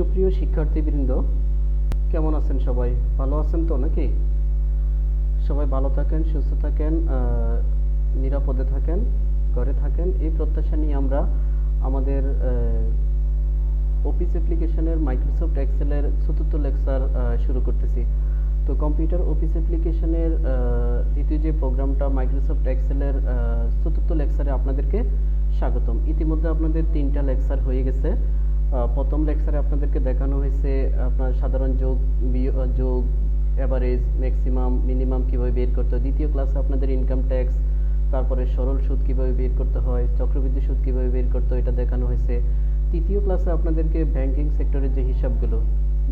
সুপ্রিয় শিক্ষার্থীবৃন্দ, কেমন আছেন সবাই? ভালো আছেন তো নাকি? সবাই ভালো থাকেন, সুস্থ থাকেন, নিরাপদে থাকেন, ঘরে থাকেন, এই প্রত্যাশা নিয়ে আমরা আমাদের অফিস অ্যাপ্লিকেশনের মাইক্রোসফট এক্সেলের চতুর্থ লেকচার শুরু করতেছি। তো কম্পিউটার অফিস অ্যাপ্লিকেশনের দ্বিতীয় যে প্রোগ্রামটা মাইক্রোসফট এক্সেলের চতুর্থ লেকচারে আপনাদেরকে স্বাগতম। ইতিমধ্যে আপনাদের 3টা লেকচার হয়ে গেছে। প্রথম লেকচারে আপনাদেরকে দেখানো হয়েছে আপনার সাধারণ যোগ, এভারেজ, ম্যাক্সিমাম, মিনিমাম কিভাবে বের করতে হয়। দ্বিতীয় ক্লাসে আপনাদের ইনকাম ট্যাক্স, তারপরে সরল সুদ কিভাবে বের করতে হয়, চক্রবৃদ্ধি সুদ কিভাবে বের করতে হয়, এটা দেখানো হয়েছে। তৃতীয় ক্লাসে আপনাদেরকে ব্যাংকিং সেক্টরের যে হিসাবগুলো,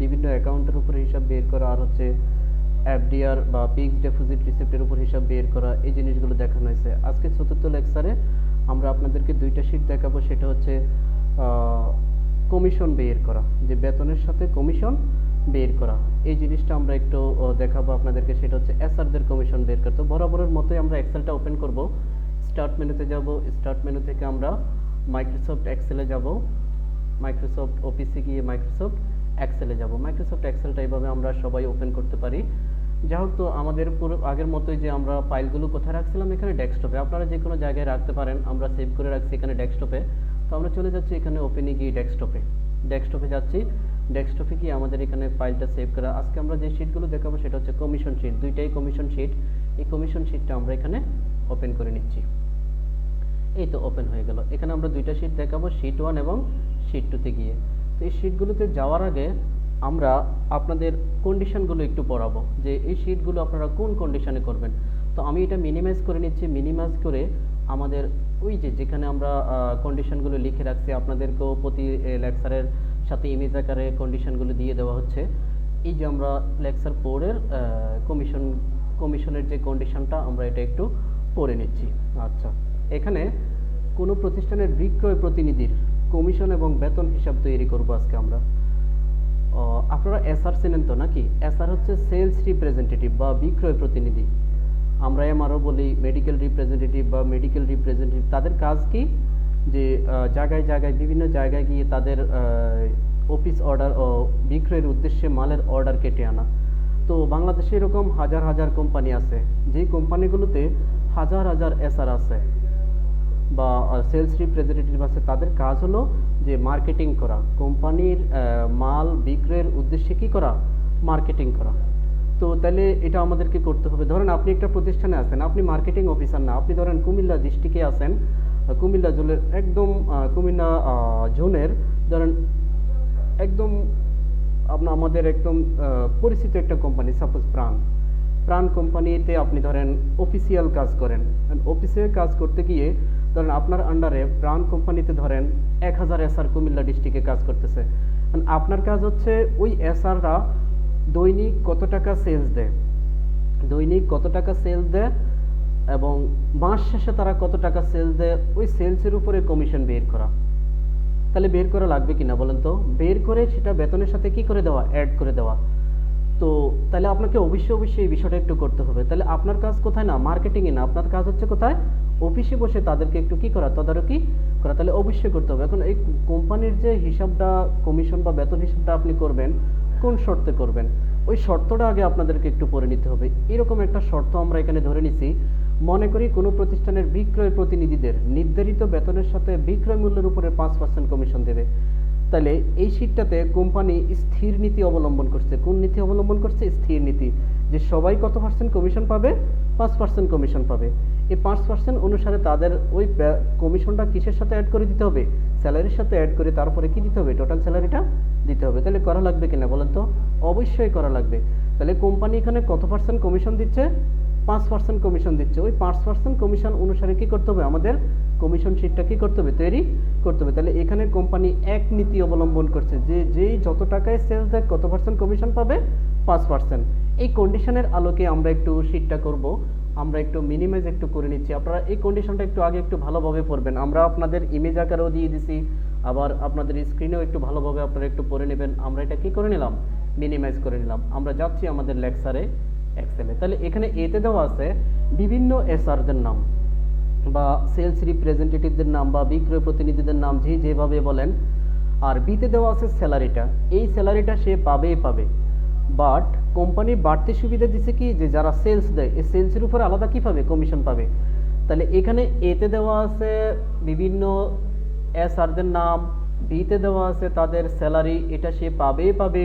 বিভিন্ন অ্যাকাউন্টের উপরে হিসাব বের করা, আর হচ্ছে এফডিআর বা ফিক্সড ডিপোজিট রিসিপ্টের উপর হিসাব বের করা, এই জিনিসগুলো দেখানো হয়েছে। আজকে চতুর্থ লেকচারে আমরা আপনাদেরকে 2টা শীট দেখাবো। সেটা হচ্ছে কমিশন বের করা, যে বেতনের সাথে কমিশন বের করা, এই জিনিসটা আমরা একটু দেখাবো আপনাদেরকে। সেটা হচ্ছে এসআরদের কমিশন বের করতে। বরাবরের মতোই আমরা এক্সেলটা ওপেন করব। স্টার্ট মেনুতে যাব, স্টার্ট মেনু থেকে আমরা মাইক্রোসফট এক্সেলে যাব, মাইক্রোসফট অফিসে গিয়ে মাইক্রোসফট এক্সেলে যাব। মাইক্রোসফট এক্সেলটা এইভাবে আমরা সবাই ওপেন করতে পারি। যাই হোক, তো আমাদের পুরো আগের মতোই যে আমরা ফাইলগুলো কোথায় রাখছিলাম, এখানে ডেস্কটপে। আপনারা যে কোনো জায়গায় রাখতে পারেন, আমরা সেভ করে রাখছি এখানে ডেস্কটপে। তো আমরা চলে যাচ্ছি এখানে ওপেনে গিয়ে ডেস্কটপে যাচ্ছি। ডেস্কটপে গিয়ে আমাদের এখানে ফাইলটা সেভ করা। আজকে আমরা যে শিটগুলো দেখাবো সেটা হচ্ছে কমিশন শিট, 2টাই কমিশন শিট। এই কমিশন শিটটা আমরা এখানে ওপেন করে নিচ্ছি। এই তো ওপেন হয়ে গেল। এখানে আমরা 2টা শিট দেখাবো, শিট 1 এবং শিট 2 তে গিয়ে। তো এই শিটগুলোতে যাওয়ার আগে আমরা আপনাদের কন্ডিশনগুলো একটু পড়াবো, যে এই শিটগুলো আপনারা কোন কন্ডিশনে করবেন। তো আমি এটা মিনিমাইজ করে নিচ্ছি। মিনিমাইজ করে আমাদের ওই যেখানে আমরা কন্ডিশনগুলো লিখে রাখছি, আপনাদেরকেও প্রতি লেকচারের সাথে ইমেজ আকারে কন্ডিশনগুলো দিয়ে দেওয়া হচ্ছে। এই যে আমরা লেকচার 4 এর কমিশনের যে কন্ডিশনটা, আমরা এটা একটু পড়ে নিচ্ছি। আচ্ছা, এখানে কোনো প্রতিষ্ঠানের বিক্রয় প্রতিনিধির কমিশন এবং বেতন হিসাব তৈরি করব আজকে আমরা। আপনারা এসআর চেনেন তো নাকি? এসআর হচ্ছে সেলস রিপ্রেজেন্টেটিভ বা বিক্রয় প্রতিনিধি। আমরা এমআরও বলি, মেডিকেল রিপ্রেজেন্টেটিভ বা মেডিকেল রিপ্রেজেন্টেটিভ। তাদের কাজ কি? যে জায়গায় জায়গায় বিভিন্ন জায়গায় গিয়ে তাদের অফিস অর্ডার ও বিক্রয়ের উদ্দেশ্যে মালের অর্ডার কেটে আনা। তো বাংলাদেশে এরকম হাজার হাজার কোম্পানি আছে, যেই কোম্পানিগুলোতে হাজার হাজার এসআর আছে বা সেলস রিপ্রেজেন্টেটিভ আছে। তাদের কাজ হলো যে মার্কেটিং করা, কোম্পানির মাল বিক্রয়ের উদ্দেশ্যে কি করা? মার্কেটিং করা। তো তাহলে এটা আমাদেরকে করতে হবে। ধরেন আপনি একটা প্রতিষ্ঠানে আছেন, আপনি মার্কেটিং অফিসার না, আপনি ধরেন কুমিল্লা ডিস্ট্রিক্টে আছেন, কুমিল্লা জোনের একদম কুমিল্লা জোনের ধরেন একদম আমাদের একদম পরিচিত একটা কোম্পানি, সাপোজ প্রাণ কোম্পানিতে আপনি ধরেন অফিসিয়াল কাজ করেন। অফিসিয়াল কাজ করতে গিয়ে ধরেন আপনার আন্ডারে প্রাণ কোম্পানিতে ধরেন 1000 এসআর কুমিল্লা ডিস্ট্রিক্টে কাজ করতেছে। আপনার কাজ হচ্ছে ওই এসআররা দৈনিক কত টাকা সেলস দেয় এবং মাস শেষে তারা কত টাকা সেলস দেয়, ওই সেলসের উপরে কমিশন বের করা। তাহলে বের করা লাগবে কিনা বলেন তো? বের করে সেটা বেতনের সাথে কি করে দেওয়া? অ্যাড করে দেওয়া। তো তাহলে আপনাকে অবশ্যই এই বিষয়টা একটু করতে হবে। তাহলে আপনার কাজ কোথায়? না মার্কেটিংয়ে না, আপনার কাজ হচ্ছে কোথায়? অফিসে বসে তাদেরকে একটু কি করা? তদারকি করা। তাহলে অবশ্যই করতে হবে। এখন এই কোম্পানির যে হিসাবটা, কমিশন বা বেতন হিসাবটা আপনি করবেন, কোন শর্তে করবেন, ওই শর্তটা আগে আপনাদেরকে একটু পড়ে নিতে হবে। এরকম একটা শর্ত আমরা এখানে ধরে নিছি। মনে করি কোনো প্রতিষ্ঠানের বিক্রয় প্রতিনিধিদের নির্ধারিত বেতনের সাথে বিক্রয় মূল্যের উপরে 5% কমিশন দেবে। তাহলে এই শীটটাতে কোম্পানি স্থির নীতি অবলম্বন করছে। কোন নীতি অবলম্বন করছে? স্থির নীতি। যে সবাই কত পার্সেন্ট কমিশন পাবে? 5% কমিশন পাবে। এই 5% অনুসারে তাদের ওই কমিশনটা কিসের সাথে অ্যাড করে দিতে হবে? স্যালারির সাথে অ্যাড করে তারপরে কি দিতে হবে? টোটাল স্যালারিটা দিতে হবে। তাহলে করা লাগবে কিনা বলেন তো? অবশ্যই করা লাগবে। তাহলে কোম্পানি এখানে কত পার্সেন্ট কমিশন দিচ্ছে? 5% কমিশন দিচ্ছে। ওই 5% কমিশন অনুসারে কি করতে হবে? আমাদের কমিশন শিটটা কি করতে হবে? তৈরি করতে হবে। তাহলে এখানে কোম্পানি এক নীতি অবলম্বন করছে, যে যেই যত টাকায় সেলস দেয় কত পার্সেন্ট কমিশন পাবে? 5%। এই কন্ডিশনের আলোকে আমরা একটু শিটটা করব। আমরা একটু মিনিমাইজ একটু করে নিচ্ছি। আপনারা এই কন্ডিশনটা একটু আগে একটু ভালোভাবে পড়বেন। আমরা আপনাদের ইমেজ আকারেও দিয়ে দিছি, আবার আপনাদের স্ক্রিনেও একটু ভালোভাবে আপনারা একটু পড়ে নেবেন। আমরা এটা কি করে নিলাম? মিনিমাইজ করে নিলাম। আমরা যাচ্ছি আমাদের লেকচারে এক্সেলে। তাহলে এখানে এতে দেওয়া আছে বিভিন্ন এসআরদের নাম বা সেলস রিপ্রেজেন্টেটিভদের নাম বা বিক্রয় প্রতিনিধিদের নাম, যেভাবে বলেন আর বিতে দেওয়া আছে স্যালারিটা, এই স্যালারিটা সে পাবেই পাবে, বাট কোম্পানি বাড়তি সুবিধা দিচ্ছে কি যে যারা সেলস দেয় এই সেলসের উপর আলাদা কি পাবে, কমিশন পাবে। তাহলে এখানে এতে দেওয়া আছে বিভিন্ন এসআরদের নাম, বিতে দেওয়া আছে তাদের স্যালারি, এটা সে পাবেই পাবে,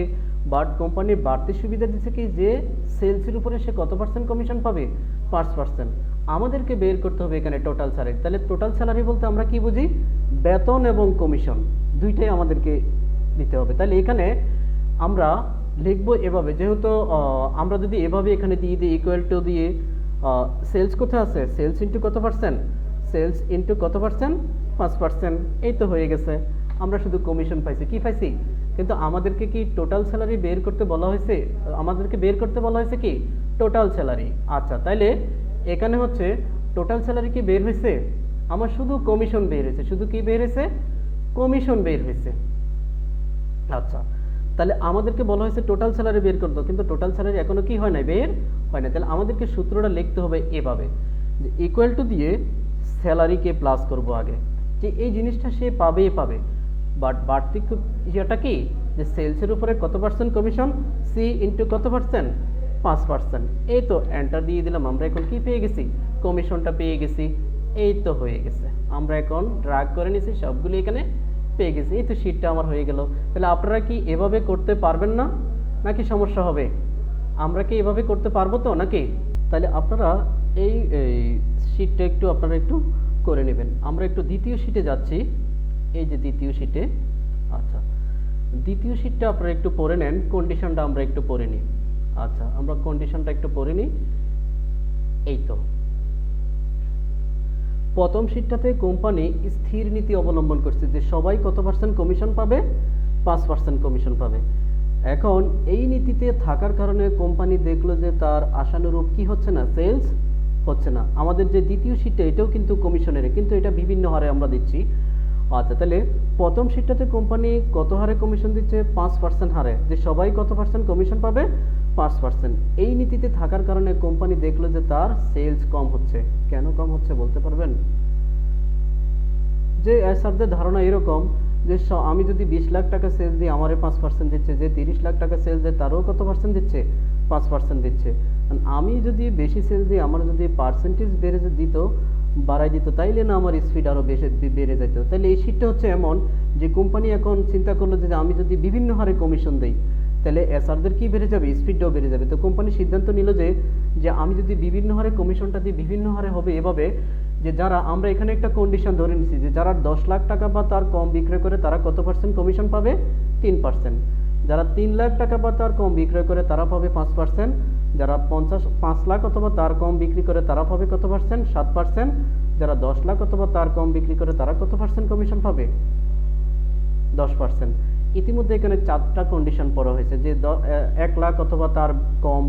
বাট কোম্পানির বাড়তি সুবিধা দিচ্ছে কি যে সেলসের উপরে সে কত পার্সেন্ট কমিশন পাবে, 5%। আমাদেরকে বের করতে হবে এখানে টোটাল স্যালারি। তাহলে টোটাল স্যালারি বলতে আমরা কি বুঝি, বেতন এবং কমিশন দুইটাই আমাদেরকে দিতে হবে। তাহলে এখানে আমরা লিখবো এভাবে, যেহেতু আমরা যদি এভাবে এখানে দিয়ে দিই ইকুয়াল টু দিয়ে সেলস কোথায় আছে, সেলস ইন্টু কত পার্সেন্ট, সেলস ইন্টু কত পার্সেন্ট, 5%, এই তো হয়ে গেছে। আমরা শুধু কমিশন পাইছি, কি পাইছি, কিন্তু আমাদেরকে কি টোটাল স্যালারি বের করতে বলা হয়েছে, আমাদেরকে বের করতে বলা হয়েছে কি টোটাল স্যালারি। আচ্ছা, তাইলে এখানে হচ্ছে টোটাল স্যালারি কি বের হয়েছে, আমার শুধু কমিশন বের হয়েছে, শুধু কি বের হয়েছে, কমিশন বের হয়েছে। আচ্ছা, তাহলে আমাদেরকে বলা হয়েছে টোটাল স্যালারি বের করতে, কিন্তু টোটাল স্যালারি এখনো কি হয় না, বের হয় না। তাহলে আমাদেরকে সূত্রটা লিখতে হবে এভাবে, যে ইকুয়াল টু দিয়ে স্যালারিকে প্লাস করব আগে, যে এই জিনিসটা সে পাবেই পাবে, বাট বাড়তি ইয়েটা কি যে সেলসের উপরে কত পার্সেন্ট কমিশন, সি ইন্টু কত পার্সেন্ট, 5%। এই তো এন্টার দিয়ে দিলাম, আমরা এখন কি পেয়ে গেছি, কমিশনটা পেয়ে গেছি। এই তো হয়ে গেছে, আমরা এখন ড্রাগ করে নিয়েছি, সবগুলো এখানে পেয়ে গেছি। এই তো শীটটা আমার হয়ে গেল। তাহলে আপনারা কি এভাবে করতে পারবেন না, নাকি সমস্যা হবে, আমরা কি এভাবে করতে পারবো তো নাকি? তাহলে আপনারা এই শীটটা একটু আপনারা একটু করে নেবেন। আমরা একটু দ্বিতীয় শীটে যাচ্ছি, এই যে দ্বিতীয় শীটে। আচ্ছা, দ্বিতীয় শীটটা আপনারা একটু পড়ে নেন, কন্ডিশনটা আমরা একটু পড়ে নিই। আচ্ছা, আমরা কন্ডিশনটা একটু পড়ে নিই। এই তো প্রথম শীটটাতে কোম্পানি স্থির নীতি অবলম্বন করছে যে সবাই কত পার্সেন্ট কমিশন পাবে, 5% কমিশন পাবে। এখন এই নীতিতে থাকার কারণে কোম্পানি দেখলো যে তার আশানুরূপ কি হচ্ছে না, সেলস হচ্ছে না। আমাদের যে দ্বিতীয় শীটটা এটাও কিন্তু কমিশনের, কিন্তু এটা বিভিন্ন হারে আমরা দিচ্ছি। আচ্ছা, তাহলে প্রথম শীটটাতে কোম্পানি কত হারে কমিশন দিচ্ছে, 5% হারে, যে সবাই কত পার্সেন্ট কমিশন পাবে, 5%। এই নীতিতে থাকার কারণে কোম্পানি দেখলো যে তার সেলস কম হচ্ছে। কেন কম হচ্ছে বলতে পারবেন? যে স্যারদের ধারণা এরকম যে আমি যদি 20 লাখ টাকা সেলস দিই আমারে 5% দিচ্ছে, যে 30 লাখ টাকা সেলস দেয় তারও কত পার্সেন্ট দিচ্ছে, 5% দিচ্ছে। আমি যদি বেশি সেলস দিই আমার যদি পার্সেন্টেজ বেড়ে দিত, বাড়াই দিত, তাইলে না আমার স্পিড আরো বেশি বেড়ে যেত। তাহলে এই শীটটা হচ্ছে এমন যে কোম্পানি এখন চিন্তা করলো যে আমি যদি বিভিন্ন হারে কমিশন দেই তাহলে এসআরদের কি বেড়ে যাবে, স্পিডটাও বেড়ে যাবে। তো কোম্পানি সিদ্ধান্ত নিল যে যে আমি যদি বিভিন্ন হারে কমিশনটা দিই, বিভিন্ন হারে হবে এভাবে যে যারা, আমরা এখানে একটা কন্ডিশন ধরে নিচ্ছি যে যারা 10 লাখ টাকা বা তার কম বিক্রয় করে তারা কত পার্সেন্ট কমিশন পাবে, 3%। যারা 3 লাখ টাকা বা তার কম বিক্রয় করে তারা পাবে 5%। যারা 5 লাখ অথবা তার কম বিক্রি করে তারা পাবে কত পার্সেন্ট, 7%। যারা 10 লাখ অথবা তার কম বিক্রি করে তারা কত পার্সেন্ট কমিশন পাবে, 10%। ইতিমধ্যে এখানে 4টা কন্ডিশন পড়া হয়েছে যে 1 লাখ অথবা তার কম,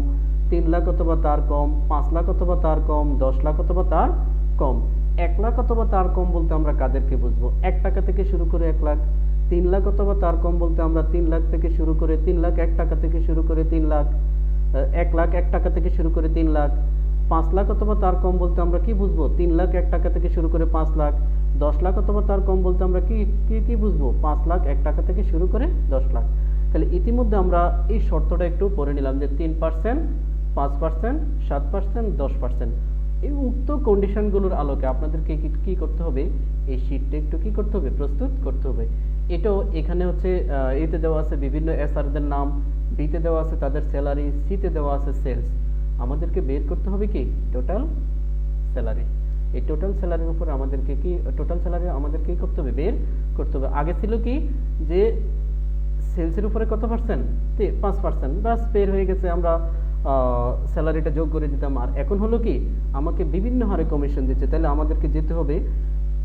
3 লাখ অথবা তার কম, 5 লাখ অথবা তার কম, 10 লাখ অথবা তার কম। 1 লাখ অথবা তার কম বলতে আমরা কাদেরকে বুঝবো, 1 টাকা থেকে শুরু করে 1 লাখ। 3 লাখ অথবা তার কম বলতে আমরা 3 লাখ থেকে শুরু করে 3 লাখ 1 টাকা থেকে শুরু করে 3 লাখ, 1 লাখ 1 টাকা থেকে শুরু করে 3 লাখ। 5 লাখ অথবা তার কম বলতে আমরা কি বুঝবো, 3 লাখ 1 টাকা থেকে শুরু করে 5 লাখ। 10 লাখ অথবা তার কম বলতে আমরা কি কি কি বুঝবো, 5 লাখ 1 টাকা থেকে শুরু করে 10 লাখ। তাহলে ইতিমধ্যে আমরা এই শর্তটা একটু পড়ে নিলাম যে 3%, 5%, 7%, 10%। এই উক্ত কন্ডিশনগুলোর আলোকে আপনাদেরকে কি করতে হবে, এই শীটটা একটু কি করতে হবে, প্রস্তুত করতে হবে। এটাও এখানে হচ্ছে এতে দেওয়া আছে বিভিন্ন এসআরদের নাম, বিতে দেওয়া আছে তাদের স্যালারি, সিতে দেওয়া আছে সেলস। আমাদেরকে বের করতে হবে কি টোটাল স্যালারি। এই টোটাল স্যালারির উপর আমাদেরকে কি, টোটাল স্যালারি আমাদেরকে কি করতে হবে, বের করতে হবে। আগে ছিল কি যে সেলসের উপরে কত পার্সেন্ট, 5%, বাস বের হয়ে গেছে, আমরা স্যালারিটা যোগ করে দিতাম। আর এখন হলো কি আমাকে বিভিন্ন হারে কমিশন দিচ্ছে, তাহলে আমাদেরকে যেতে হবে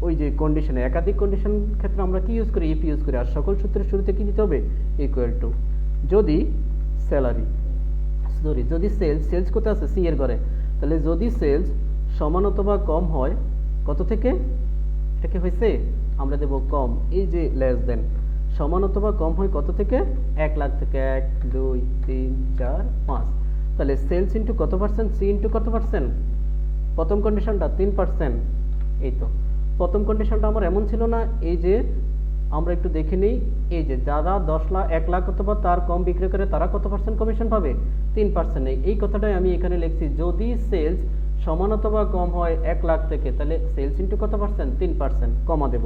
ওই যে কন্ডিশনে, একাধিক কন্ডিশন ক্ষেত্রে আমরা কি ইউজ করি, ইফ ইউজ করি। আর সকল সূত্রের শুরুতে কি দিতে হবে, ইকুয়াল টু, যদি স্যালারি সরি যদি সেলস কোথায় আছে, সি এর ঘরে, তাহলে যদি সেলস সমান অথবা কম হয় কত থেকে, এটা কি হয়েছে, আমরা দেব কম, এই যে লেস দেন, সমান অথবা কম হয় কত থেকে, 1 লাখ থেকে, 1 2 3 4 5। তাহলে সেলস ইন্টু কত পার্সেন্ট, সি ইন্টু কত পার্সেন্ট, প্রথম কন্ডিশনটা 3%। এই তো প্রথম কন্ডিশনটা আমার এমন ছিল না, এই যে আমরা একটু দেখে নিই। এই যে যারা 10 লাখ 1 লাখ অথবা তার কম বিক্রি করে তারা কত পার্সেন্ট কমিশন পাবে? 3%। এই কথাটাই আমি এখানে লিখছি, যদি সেলস সমান অথবা কম হয় 1 লাখ থেকে, তাহলে সেলস ইন্টু কত পার্সেন্ট? 3%, কমা দেব।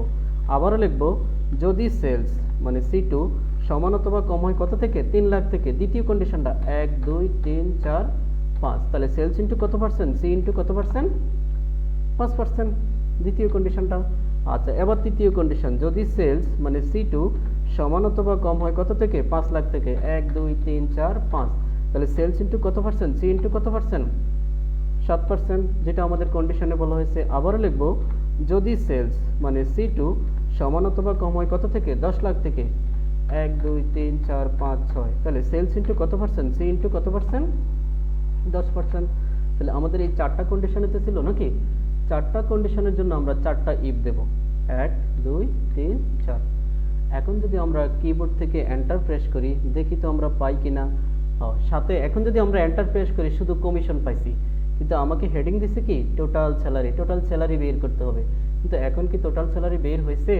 আবারও লিখব, যদি সেলস মানে C2 সমান অথবা কম হয় কত থেকে? 3 লাখ থেকে। দ্বিতীয় কন্ডিশনটা 1 2 3 4 5, তাহলে সেলস ইন্টু কত পার্সেন্ট? সি ইন্টু কত পার্সেন্ট? 5%, দ্বিতীয় কন্ডিশনটা। আচ্ছা, এবার তৃতীয় কন্ডিশন, যদি সেলস মানে C2 সমান অথবা কম হয় কত থেকে? 5 লাখ থেকে। 1 2 3 4 5, তাহলে সেলস ইন্টু কত পার্সেন্ট? সি ইন্টু কত পার্সেন্ট? 7%, যেটা আমাদের কন্ডিশনে বলা হয়েছে। আবারও লিখব, যদি সেলস মানে C2 সমান অথবা কম হয় কত থেকে? 10 লাখ থেকে। 1 2 3 4 5 6, তাহলে সেলস ইন্টু কত পার্সেন্ট? সি ইন্টু কত পার্সেন্ট? 10%। তাহলে আমাদের এই 4টা কন্ডিশনেতে ছিল নাকি? 4টা কন্ডিশনের জন্য আমরা 4টা ইফ দেব, 1 2 3 4। এখন যদি আমরা কিবোর্ড থেকে এন্টার প্রেস করি, দেখি তো আমরা পাই কিনা। সাথে এখন যদি আমরা এন্টার প্রেস করি, শুধু কমিশন পাইছি, কিন্তু আমাকে হেডিং দিছে কি? Total salary. টোটাল স্যালারি বের করতে হবে, কিন্তু এখন কি টোটাল স্যালারি বের হয়েছে?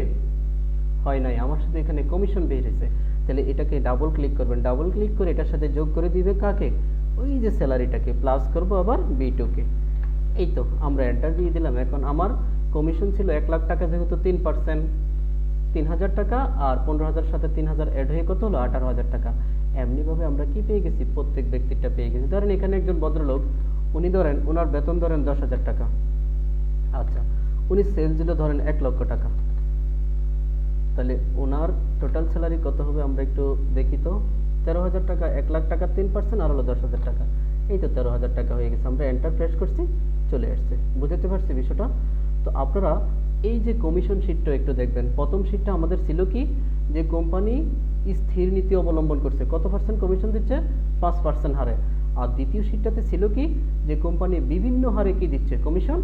হয় নাই, আমার শুধু এখানে কমিশন বের হয়েছে। তাহলে এটাকে ডাবল ক্লিক করবেন, ডাবল ক্লিক করে এটার সাথে যোগ করে দিবে কাকে? ওই যে স্যালারিটাকে, প্লাস করব আবার B2 কে। এই তো আমরা এন্টার দিয়ে দিলাম। এখন আমার কমিশন ছিল 1 লাখ টাকা, যেহেতু 3%, 3,000 টাকা, আর 15,000 সাথে 3,000 অ্যাড হয়ে কত হলো? 18,000 টাকা। এমনিভাবে আমরা কি পেয়ে গেছি? প্রত্যেক ব্যক্তিটা পেয়ে গেছি। ধরেন এখানে একজন ভদ্রলোক, উনি ধরেন ওনার বেতন ধরেন 10,000 টাকা। আচ্ছা, উনি সেলস দিল ধরেন 1 লক্ষ টাকা, তাহলে ওনার টোটাল স্যালারি কত হবে আমরা একটু দেখি তো। 13,000 টাকা। 1 লাখ টাকা 3%, আর হলো 10,000 টাকা। এই তো 13,000 টাকা হয়ে গেছে। আমরা এন্টার প্রেস করছি, চলে আসছে। বুঝতে পারছি বিষয়টা? তো আপনারা এই যে কমিশন শিটটা একটু দেখবেন। প্রথম শিটটা আমাদের ছিল কি, যে কোম্পানি স্থির নীতি অবলম্বন করছে, কত পার্সেন্ট কমিশন দিচ্ছে? 5% হারে। আর দ্বিতীয় শিটটাতে ছিল কি, যে কোম্পানি বিভিন্ন হারে কি দিচ্ছে? কমিশন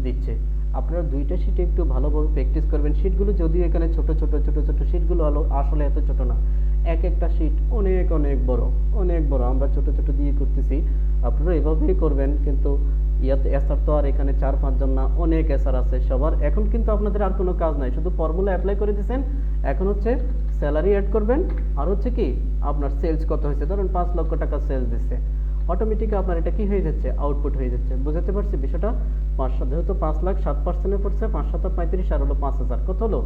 দিচ্ছে। আপনারা দুইটা শিটে একটু ভালোভাবে প্র্যাকটিস করবেন। শিটগুলো যদিও এখানে ছোট ছোট শিটগুলো আসলে এত ছোট না, এক একটা শিট অনেক অনেক বড়, অনেক বড়। আমরা ছোট ছোট দিয়ে করতেছি, আপনারা এভাবেই করবেন। কিন্তু ইয়াতে এসআর তো আর এখানে 4-5 জন না, অনেক এসআর আছে সবার। এখন কিন্তু আপনাদের আর কোনো কাজ নাই, শুধু ফর্মুলা অ্যাপ্লাই করে দিয়েছেন। এখন হচ্ছে স্যালারি অ্যাড করবেন, আর হচ্ছে কি আপনার সেলস কত হয়েছে। ধরুন 5 লক্ষ টাকা সেলস দিচ্ছে, অটোমেটিক আপনার এটা কি হয়ে যাচ্ছে? আউটপুট হয়ে যাচ্ছে। বুঝতে পারছি বিষয়টা? 500, যেহেতু 5 লাখ 7%-এ পড়ছে, 5 7 35, আর হলো 5,000, কত হলো?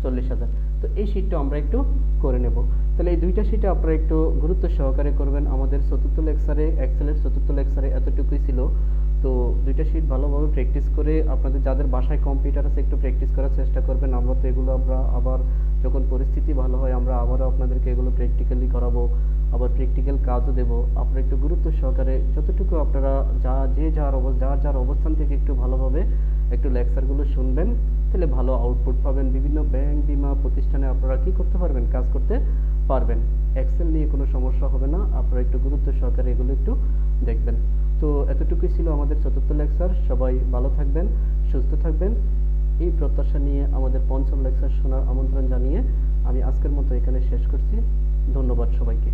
40,000। তো এই শিটটা আমরা একটু করে নেব। তাহলে এই দুইটা শিটে আপনারা একটু গুরুত্ব সহকারে করবেন। আমাদের চতুর্থ লেকচারে, এক্সেলের চতুর্থ লেকচারে এতটুকুই ছিল। তো দুইটা শিট ভালোভাবে প্র্যাকটিস করে, আপনাদের যাদের বাসায় কম্পিউটার আছে একটু প্র্যাকটিস করার চেষ্টা করবেন। আমরা তো এগুলো আমরা আবার যখন পরিস্থিতি ভালো হয়, আমরা আবারও আপনাদেরকে এগুলো প্র্যাকটিক্যালি করাবো, আবার প্র্যাকটিক্যাল কাজও দেবো। আপনারা একটু গুরুত্ব সহকারে যতটুকু আপনারা যার যার অবস্থান থেকে একটু ভালোভাবে একটু লেকচারগুলো শুনবেন, তাহলে ভালো আউটপুট পাবেন। বিভিন্ন ব্যাংক, বীমা প্রতিষ্ঠানে আপনারা কি করতে পারবেন? কাজ করতে পারবেন। এক্সেল নিয়ে কোনো সমস্যা হবে না। আপনারা একটু গুরুত্ব সহকারে এগুলো একটু দেখবেন। তো এতটুকুই ছিল আমাদের চতুর্থ লেকচার। সবাই ভালো থাকবেন, সুস্থ থাকবেন, এই প্রত্যাশা নিয়ে আমাদের পঞ্চম লেকচার শোনার আমন্ত্রণ জানিয়ে আমি আজকের মতো এখানে শেষ করছি। ধন্যবাদ সবাইকে।